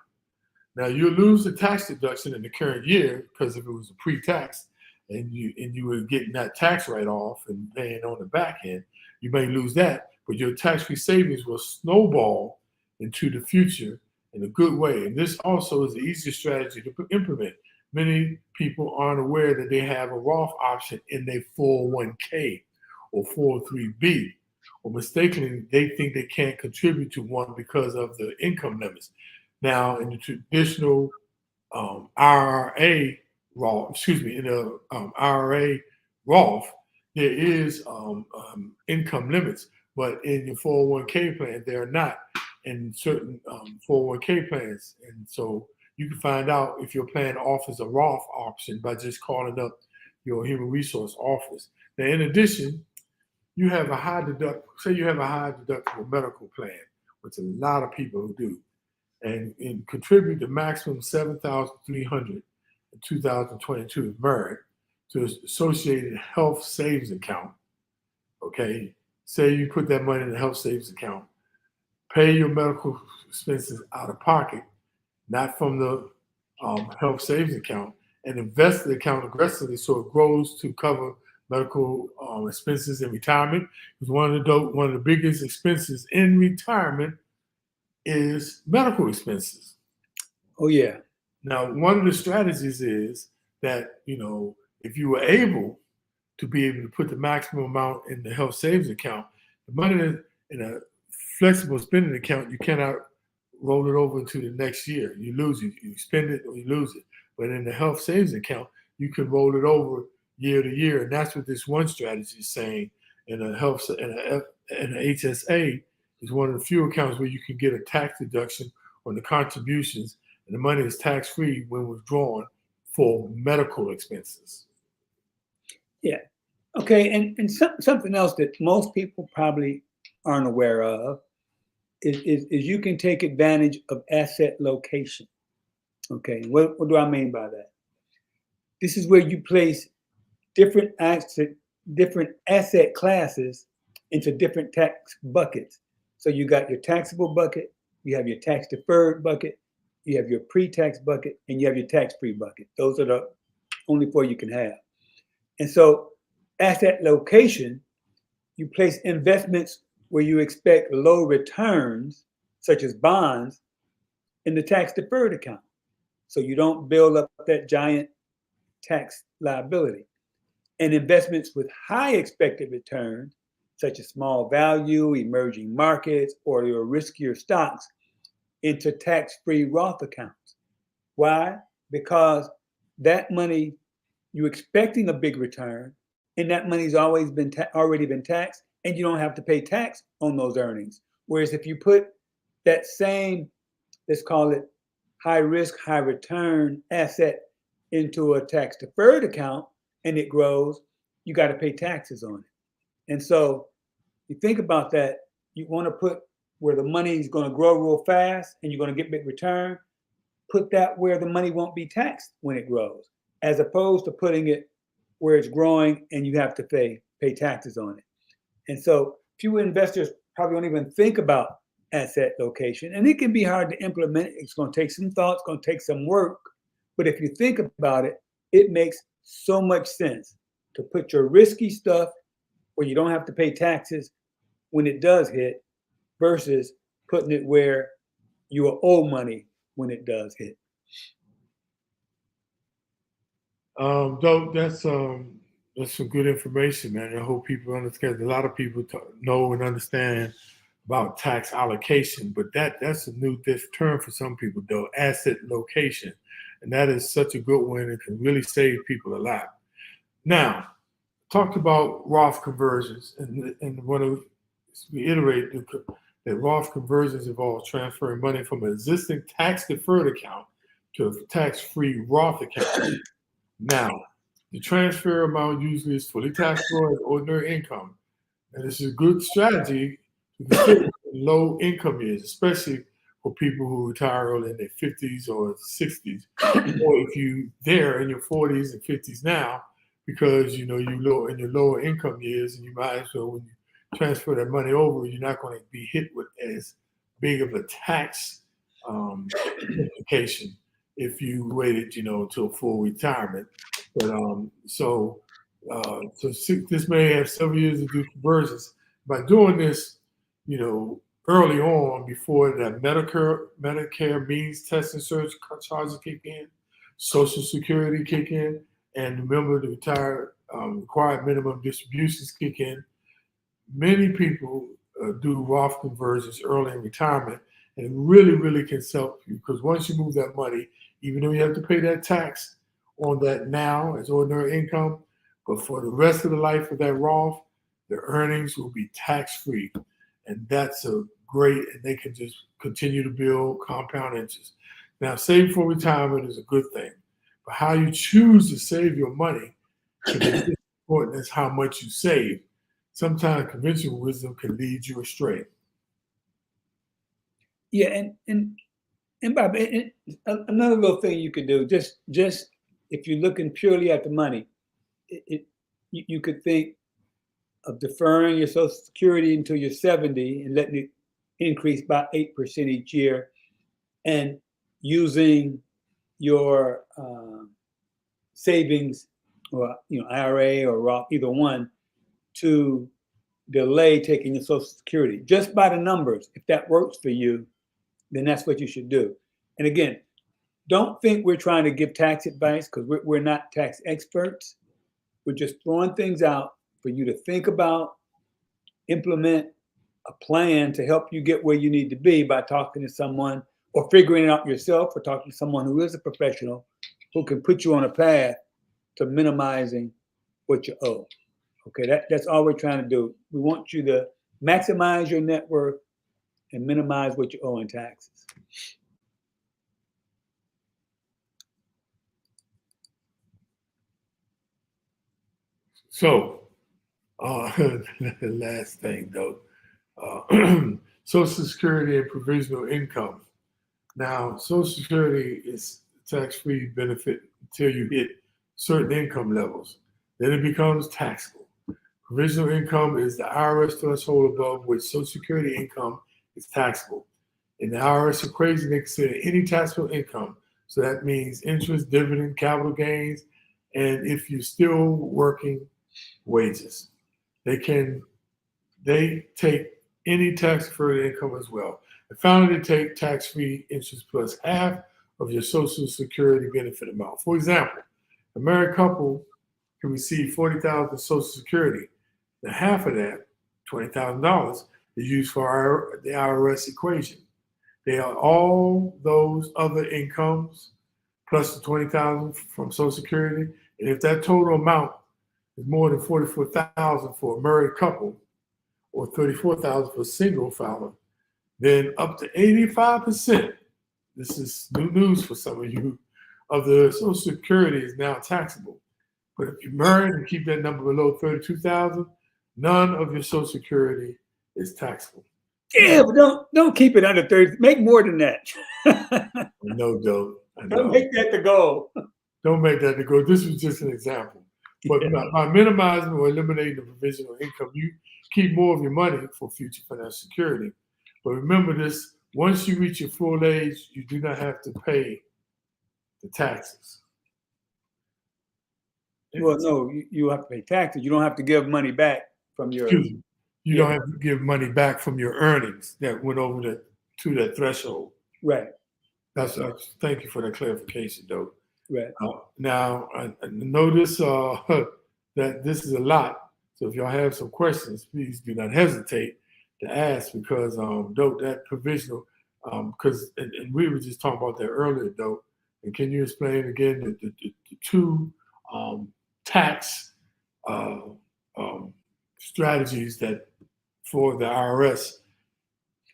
Speaker 1: Now, you'll lose the tax deduction in the current year because if it was a pre-tax and you were getting that tax write-off and paying on the back end, you may lose that, but your tax-free savings will snowball into the future in a good way. And this also is the easiest strategy to implement. Many people aren't aware that they have a Roth option in their 401k or 403b, or mistakenly, they think they can't contribute to one because of the income limits. Now, in the traditional IRA Roth, in the IRA Roth, there is income limits, but in your 401k plan, there are not in certain 401k plans. And so you can find out if your plan offers a Roth option by just calling up your human resource office. Now, in addition, you have a high deductible medical plan, which a lot of people do, and contribute the maximum $7,300 in 2022 if married to associated health savings account. Okay, say you put that money in the health savings account, pay your medical expenses out of pocket, not from the health savings account, and invest the account aggressively so it grows to cover medical expenses in retirement. Because one of the biggest expenses in retirement is medical expenses.
Speaker 2: Oh yeah.
Speaker 1: Now, one of the strategies is that, if you were able to be able to put the maximum amount in the health savings account, the money in a flexible spending account, you cannot roll it over into the next year. You lose it. You spend it or you lose it. But in the health savings account, you can roll it over year to year. And that's what this one strategy is saying. In a HSA is one of the few accounts where you can get a tax deduction on the contributions, and the money is tax-free when withdrawn for medical expenses.
Speaker 2: Yeah. Okay. And something else that most people probably aren't aware of is you can take advantage of asset location. Okay. What do I mean by that? This is where you place different asset classes into different tax buckets. So you got your taxable bucket, you have your tax deferred bucket, you have your pre-tax bucket, and you have your tax-free bucket. Those are the only 4 you can have. And so asset location, you place investments where you expect low returns, such as bonds, in the tax deferred account. So you don't build up that giant tax liability. And investments with high expected returns, such as small value, emerging markets, or your riskier stocks, into tax-free Roth accounts. Why? Because that money, you're expecting a big return, and that money's already been taxed, and you don't have to pay tax on those earnings. Whereas if you put that same, let's call it high risk, high return asset into a tax deferred account and it grows, you got to pay taxes on it. And so you think about that, you want to put where the money is going to grow real fast and you're going to get big return, put that where the money won't be taxed when it grows, as opposed to putting it where it's growing and you have to pay taxes on it. And so few investors probably don't even think about asset location, and it can be hard to implement. It's going to take some thought, it's going to take some work, but if you think about it, it makes so much sense to put your risky stuff where you don't have to pay taxes when it does hit versus putting it where you will owe money when it does hit.
Speaker 1: Though that's some good information, man. I hope people understand. A lot of people know and understand about tax allocation, but that's a new term for some people, though. Asset location, and that is such a good one. It can really save people a lot. Now, talked about Roth conversions, and want to reiterate that Roth conversions involve transferring money from an existing tax-deferred account to a tax-free Roth account. Now, the transfer amount usually is fully taxable as ordinary income, and this is a good strategy to consider in low income years, especially for people who retire early in their 50s or 60s, or if you there in your 40s and 50s now, because you low in your lower income years, and you might as well, when you transfer that money over, you're not going to be hit with as big of a tax implication if you waited, until full retirement. But so this may have several years to do conversions. By doing this, early on, before that Medicare means test and search charges kick in, Social Security kick in, and remember the required minimum distributions kick in. Many people do Roth conversions early in retirement, and it really, really can help you, because once you move that money, even though you have to pay that tax on that now as ordinary income, but for the rest of the life of that Roth, the earnings will be tax-free. And that's and they can just continue to build compound interest. Now, saving for retirement is a good thing, but how you choose to save your money is as important as how much you save. Sometimes conventional wisdom can lead you astray.
Speaker 2: Yeah, and Bob, another little thing you could do, just if you're looking purely at the money, you could think of deferring your Social Security until you're 70 and letting it increase by 8% each year, and using your savings or IRA or Roth, either one, to delay taking your Social Security. Just by the numbers, if that works for you, then that's what you should do. And again, don't think we're trying to give tax advice, because we're not tax experts. We're just throwing things out for you to think about, implement a plan to help you get where you need to be by talking to someone, or figuring it out yourself, or talking to someone who is a professional who can put you on a path to minimizing what you owe. Okay, that's all we're trying to do. We want you to maximize your net worth and minimize what you owe in taxes.
Speaker 1: So, the last thing though, Social Security and provisional income. Now, Social Security is tax-free benefit until you hit certain income levels. Then it becomes taxable. Provisional income is the IRS threshold above which Social Security income is taxable. In the IRS equation, they consider any taxable income. So that means interest, dividend, capital gains, and if you're still working, wages. They take any tax-deferred income as well. And finally, they take tax-free interest plus half of your Social Security benefit amount. For example, a married couple can receive $40,000 Social Security. Now, half of that, $20,000, is used for the IRS equation. They are all those other incomes plus the $20,000 from Social Security, and if that total amount is more than $44,000 for a married couple, or $34,000 for a single filer, then up to 85%, this is new news for some of you, of the Social Security is now taxable. But if you're married and keep that number below $32,000, none of your Social Security is taxable.
Speaker 2: Yeah, but don't keep it under 30. Make more than that.
Speaker 1: No, Joe.
Speaker 2: Don't make that the goal.
Speaker 1: Don't make that the goal. This was just an example. But by minimizing or eliminating the provisional income, you keep more of your money for future financial security. But remember this, once you reach your full age, you do not have to pay the taxes.
Speaker 2: Well, no, you have to pay taxes. You don't have to give money back from your.
Speaker 1: Excuse me. You don't have to give money back from your earnings that went over to that threshold.
Speaker 2: Right.
Speaker 1: That's thank you for that clarification, though.
Speaker 2: Right.
Speaker 1: Now, I notice that this is a lot. So if y'all have some questions, please do not hesitate to ask, because though that provisional, because and we were just talking about that earlier, though. And can you explain again the two tax strategies that for the IRS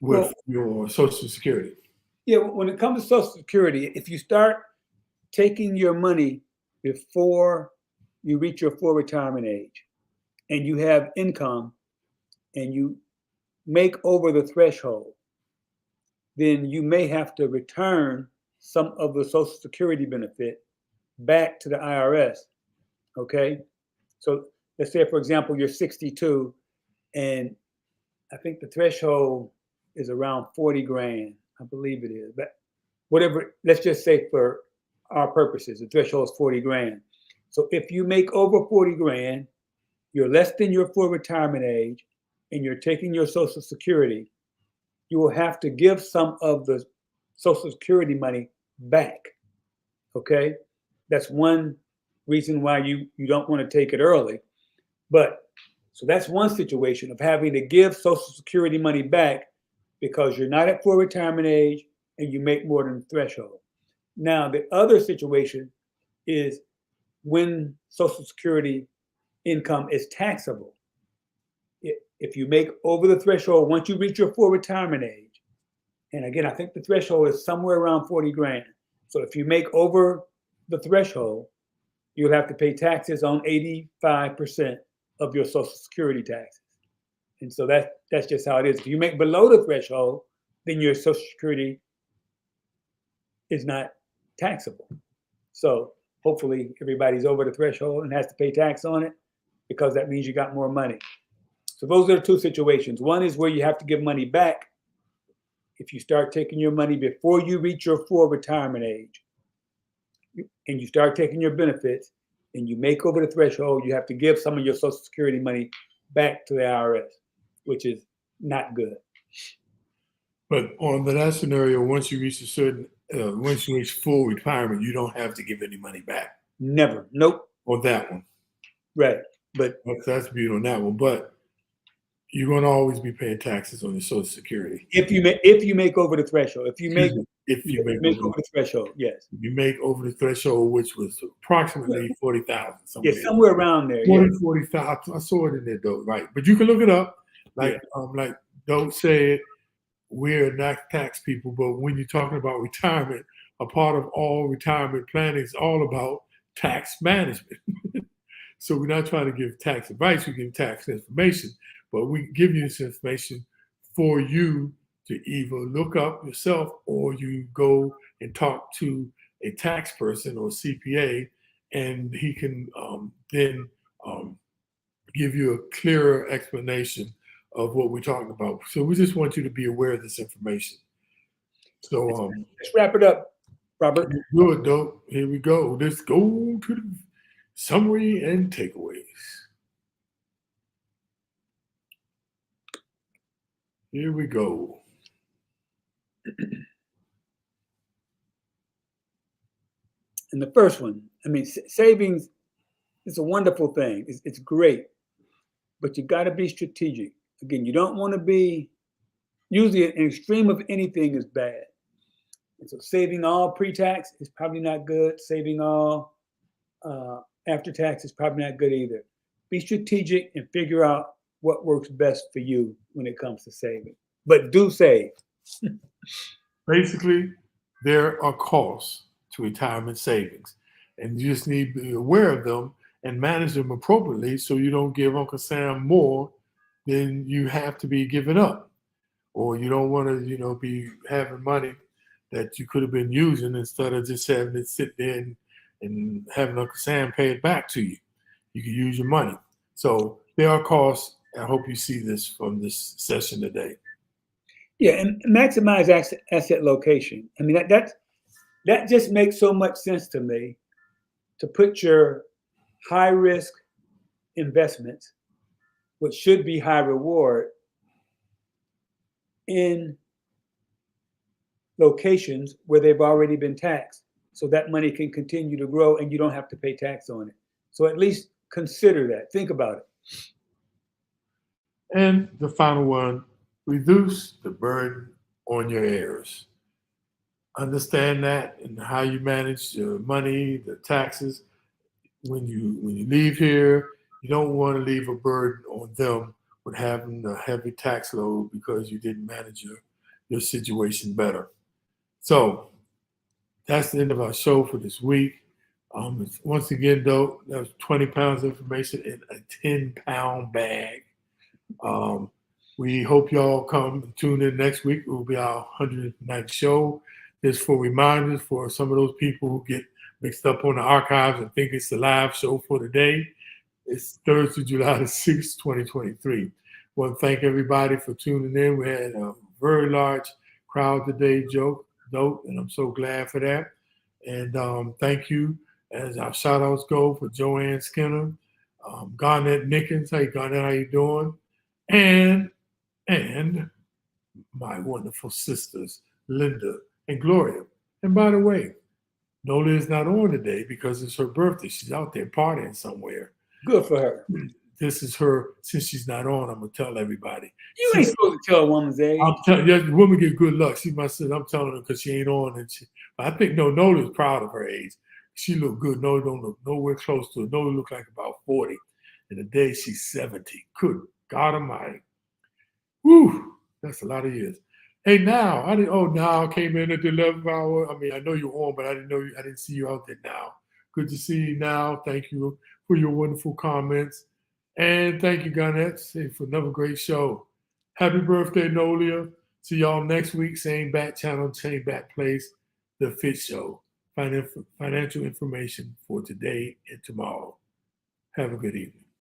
Speaker 1: with your Social Security?
Speaker 2: Yeah, when it comes to Social Security, if you start taking your money before you reach your full retirement age, and you have income, and you make over the threshold, then you may have to return some of the Social Security benefit back to the IRS. Okay, so let's say, for example, you're 62, and I think the threshold is around 40 grand. I believe it is, but whatever, let's just say for our purposes, the threshold is 40 grand. So if you make over 40 grand, you're less than your full retirement age, and you're taking your Social Security, you will have to give some of the Social Security money back. Okay, that's one reason why you don't want to take it early. But so that's one situation of having to give Social Security money back because you're not at full retirement age and you make more than the threshold. Now, the other situation is when Social Security income is taxable. If you make over the threshold, once you reach your full retirement age, and again, I think the threshold is somewhere around 40 grand. So if you make over the threshold, you'll have to pay taxes on 85% of your Social Security taxes. And so that's just how it is. If you make below the threshold, then your Social Security is not taxable. So hopefully everybody's over the threshold and has to pay tax on it, because that means you got more money. So those are the two situations. One is where you have to give money back if you start taking your money before you reach your full retirement age, and you start taking your benefits, and you make over the threshold, you have to give some of your Social Security money back to the IRS, which is not good.
Speaker 1: But on that scenario, once you reach a certain, once you reach full retirement, you don't have to give any money back.
Speaker 2: Never. Nope.
Speaker 1: On that one.
Speaker 2: Right. But
Speaker 1: that's beautiful on that one. But you're going to always be paying taxes on your Social Security.
Speaker 2: If you make over the threshold, if you make over the threshold, yes.
Speaker 1: You make over the threshold, which was approximately 40,000.
Speaker 2: Yeah, somewhere around there.
Speaker 1: 40,000. I saw it in there, though. Right, but you can look it up. Like don't say it. We're not tax people, but when you're talking about retirement, a part of all retirement planning is all about tax management. So we're not trying to give tax advice. We give tax information. But we give you this information for you to either look up yourself, or you go and talk to a tax person or CPA, and he can then give you a clearer explanation of what we're talking about. So we just want you to be aware of this information. So
Speaker 2: let's wrap it up, Robert.
Speaker 1: Good, though. Here we go. Let's go to the summary and takeaways. Here we go.
Speaker 2: And the first one, I mean, savings is a wonderful thing. It's great, but you got to be strategic. Again, you don't want to be, usually an extreme of anything is bad. And so saving all pre-tax is probably not good. Saving all after tax is probably not good either. Be strategic and figure out what works best for you when it comes to saving. But do save.
Speaker 1: Basically, there are costs to retirement savings, and you just need to be aware of them and manage them appropriately so you don't give Uncle Sam more than you have to be giving up. Or you don't want to, be having money that you could have been using instead of just having it sit there and having Uncle Sam pay it back to you. You can use your money. So there are costs. I hope you see this from this session today.
Speaker 2: Yeah, and maximize asset location. I mean, that just makes so much sense to me, to put your high risk investments, which should be high reward, in locations where they've already been taxed. So that money can continue to grow and you don't have to pay tax on it. So at least consider that. Think about it.
Speaker 1: And the final one, reduce the burden on your heirs. Understand that and how you manage your money, the taxes. When you leave here, you don't want to leave a burden on them with having a heavy tax load because you didn't manage your situation better. So that's the end of our show for this week. Once again, though, that was 20 pounds of information in a 10-pound bag. We hope y'all come and tune in next week. It will be our 109th show. Just for reminders for some of those people who get mixed up on the archives and think it's the live show for today. It's Thursday, July the 6th, 2023. I want to thank everybody for tuning in. We had a very large crowd today, dope, and I'm so glad for that. And thank you, as our shout outs go, for Joanne Skinner, Garnett Nickens. Hey, Garnett, how you doing? And my wonderful sisters, Linda and Gloria. And by the way, Nola is not on today because it's her birthday. She's out there partying somewhere.
Speaker 2: Good for her.
Speaker 1: This is her. Since she's not on, I'm gonna tell everybody.
Speaker 2: You ain't supposed to tell a woman's age.
Speaker 1: I'm telling you, the woman get good luck. She must say, I'm telling her because she ain't on. And I think Nola's proud of her age. She look good. Nola don't look nowhere close to it. Nola look like about 40. And today she's 70. Good God Almighty. Whew, that's a lot of years. Hey, now I came in at the 11th hour. I mean, I know you're on, but I didn't see you out there now. Good to see you now. Thank you for your wonderful comments. And thank you, Garnett, for another great show. Happy birthday, Nolia. See y'all next week. Same bat channel, same bat place. The FITT Show. Financial information for today and tomorrow. Have a good evening.